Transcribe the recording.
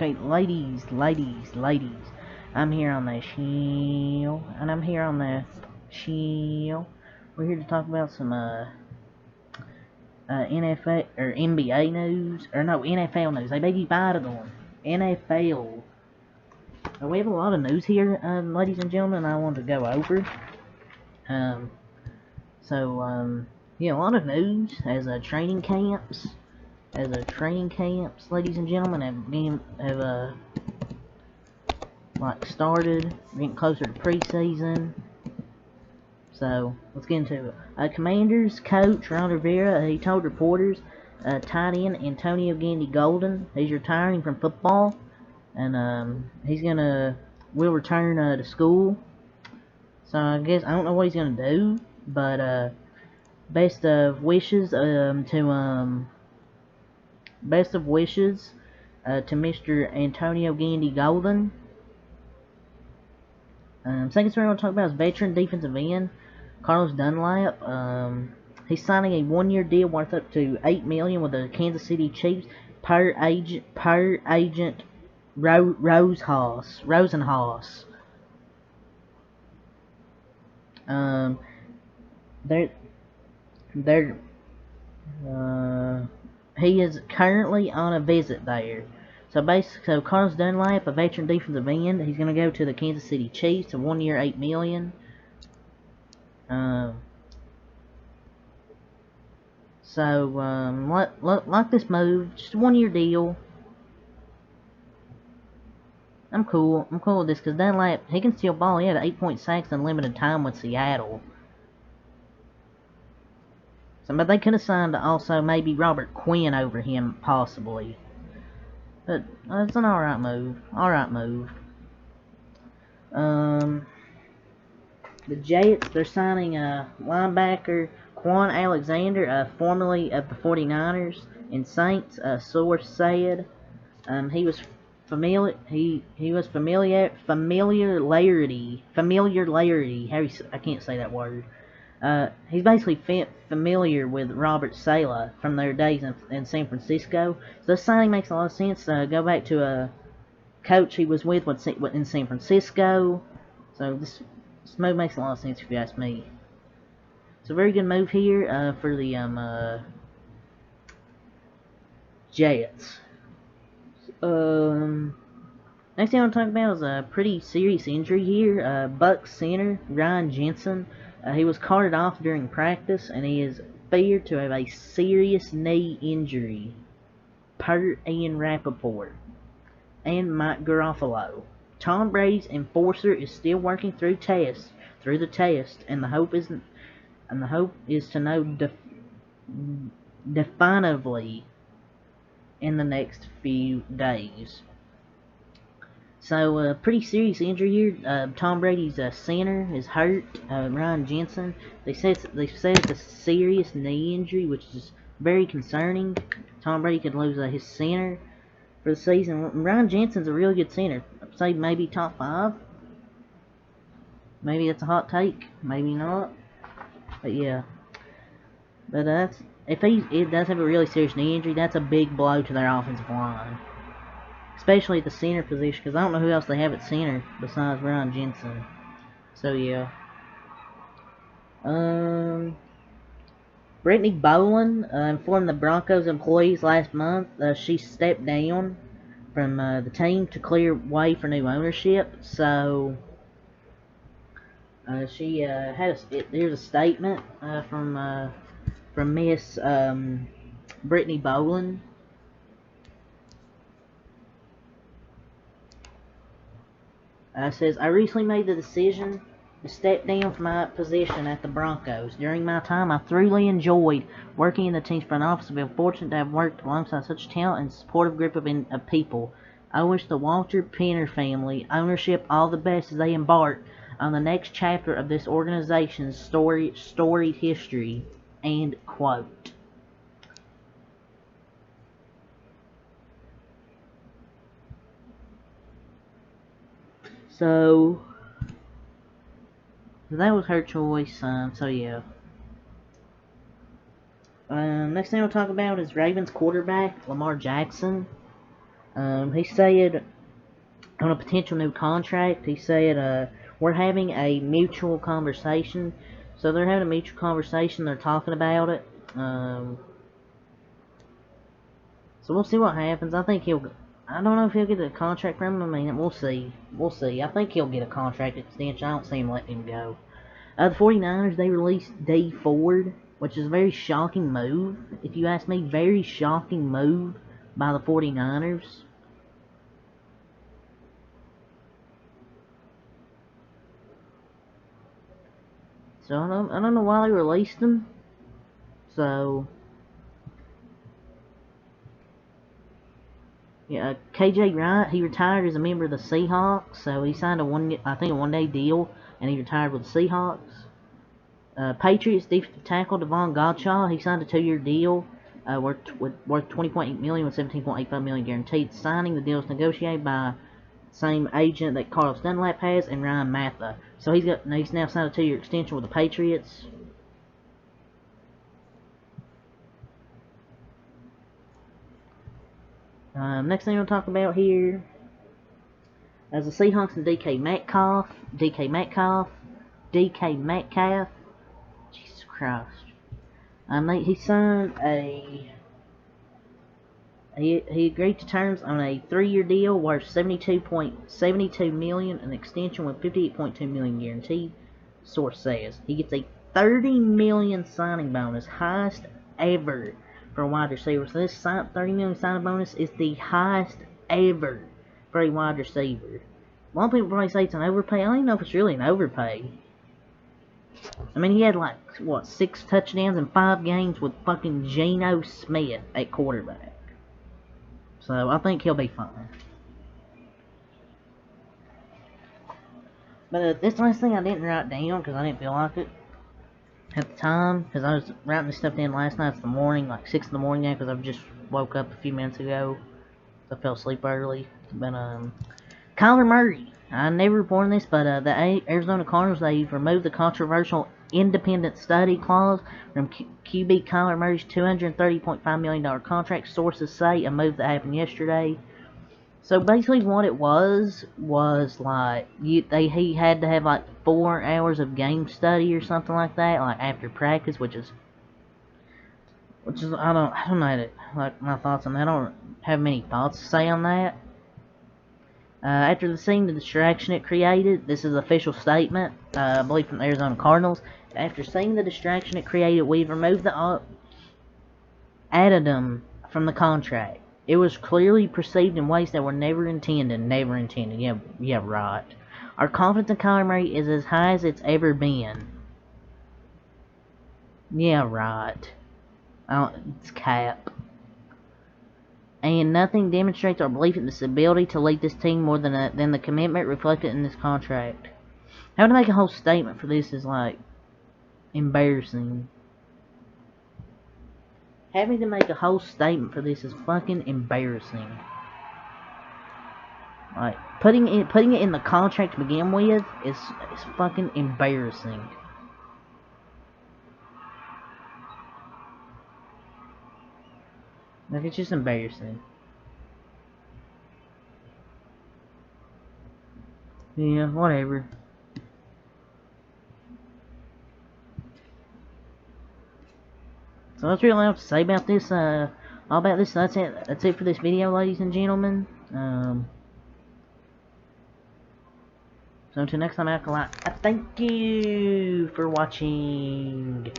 Okay, ladies, I'm here on the show, and I'm here on the show. We're here to talk about some NFL or NBA news, or no, NFL news. I beg your pardon. NFL. We have a lot of news here, ladies and gentlemen. I want to go over. Um, yeah, a lot of news as training camps. Ladies and gentlemen, have like started, getting closer to preseason. So let's get into it. Commanders coach Ron Rivera, he told reporters, tight end Antonio Gandy Golden, he's retiring from football, and will return to school. So I guess I don't know what he's gonna do, but best of wishes to Mr. Antonio Gandy Golden. Second story I want to talk about is veteran defensive end Carlos Dunlap. He's signing a one-year deal worth up to $8 million with the Kansas City Chiefs per agent Rosenhaus. They're they're he is currently on a visit there. So Carlos Dunlap, a veteran defensive end, he's gonna go to the Kansas City Chiefs, a 1 year, $8 million. Like this move, just a 1 year deal. I'm cool with this because Dunlap, he can steal ball. He had 8-point sacks in limited time with Seattle. But they could have signed also maybe Robert Quinn over him, possibly. But it's an alright move. The Jets, they're signing linebacker Quan Alexander, formerly of the 49ers and Saints. Source said he was familiarity. I can't say that word. He's basically familiar with Robert Saleh from their days in San Francisco. So this signing makes a lot of sense. Go back to a coach he was with in San Francisco. So this move makes a lot of sense if you ask me. It's a very good move here for the Jets. Next thing I want to talk about is a pretty serious injury here. Bucks center Ryan Jensen. He was carted off during practice, and he is feared to have a serious knee injury, per Ian Rappaport and Mike Garofalo. Tom Brady's enforcer is still working through the test, and the hope is to know definitively in the next few days. So, pretty serious injury here. Tom Brady's center is hurt. Ryan Jensen. They said it's a serious knee injury, which is very concerning. Tom Brady could lose his center for the season. Ryan Jensen's a really good center. I'd say maybe top 5. Maybe that's a hot take. Maybe not. But yeah. But if he does have a really serious knee injury, that's a big blow to their offensive line. Especially at the center position, because I don't know who else they have at center besides Ryan Jensen. So yeah. Brittany Bowlen informed the Broncos employees last month she stepped down from the team to clear way for new ownership. So she here's a statement from Miss Brittany Bowlen. Says, I recently made the decision to step down from my position at the Broncos. During my time, I thoroughly enjoyed working in the team's front office and been fortunate to have worked alongside such a talented and supportive group of people. I wish the Walter Penner family ownership all the best as they embark on the next chapter of this organization's storied history. End quote. So that was her choice. So yeah. Next thing we'll talk about is Ravens quarterback Lamar Jackson. He said on a potential new contract, he said, we're having a mutual conversation. So they're having a mutual conversation. They're talking about it. So we'll see what happens. I think he'll. I don't know if he'll get a contract from him. I mean, we'll see. We'll see. I think he'll get a contract extension. I don't see him letting him go. The 49ers, they released Dee Ford, which is a very shocking move. If you ask me, very shocking move by the 49ers. So I don't know why they released him. So yeah, KJ Wright, he retired as a member of the Seahawks. So he signed a one-day deal, and he retired with the Seahawks. Patriots defensive tackle Devon Gottschall, he signed a 2-year deal worth $20.8 million with $17.85 million guaranteed. Signing the deal is negotiated by the same agent that Carlos Dunlap has and Ryan Matha. So he's now signed a 2-year extension with the Patriots. Next thing we'll talk about here is the Seahawks and DK Metcalf. Jesus Christ. He signed he agreed to terms on a 3-year deal worth $72 million, an extension with $58.2 million guaranteed. Source says he gets a $30 million signing bonus, highest ever for a wide receiver. So this $30 million signing bonus is the highest ever for a wide receiver. A lot of people probably say it's an overpay. I don't even know if it's really an overpay. I mean, he had like, what, 6 touchdowns in 5 games with fucking Geno Smith at quarterback. So I think he'll be fine. But this last thing I didn't write down because I didn't feel like it at the time. Because I was writing this stuff down last night in the morning, like 6 in the morning now, because I just woke up a few minutes ago. So I fell asleep early. But Kyler Murray. I never reported this, but the Arizona Cardinals, they removed the controversial independent study clause from QB Kyler Murray's $230.5 million contract. Sources say a move that happened yesterday. So basically what it was like he had to have like 4 hours of game study or something like that, like after practice, which is I don't know like my thoughts on that. I don't have many thoughts to say on that. After seeing the distraction it created, this is an official statement, I believe from the Arizona Cardinals. After seeing the distraction it created, we've removed the addendum from the contract. It was clearly perceived in ways that were never intended. Yeah, right. Our confidence in Kyler Murray is as high as it's ever been. Yeah, right. It's cap. And nothing demonstrates our belief in this ability to lead this team more than the commitment reflected in this contract. Having to make a whole statement for this is like embarrassing. Having to make a whole statement for this is fucking embarrassing. Like putting it in the contract to begin with is fucking embarrassing. Like it's just embarrassing. Yeah, whatever. So that's really all I have to say about this. All about this. That's it. That's it for this video, ladies and gentlemen. So until next time, I thank you for watching.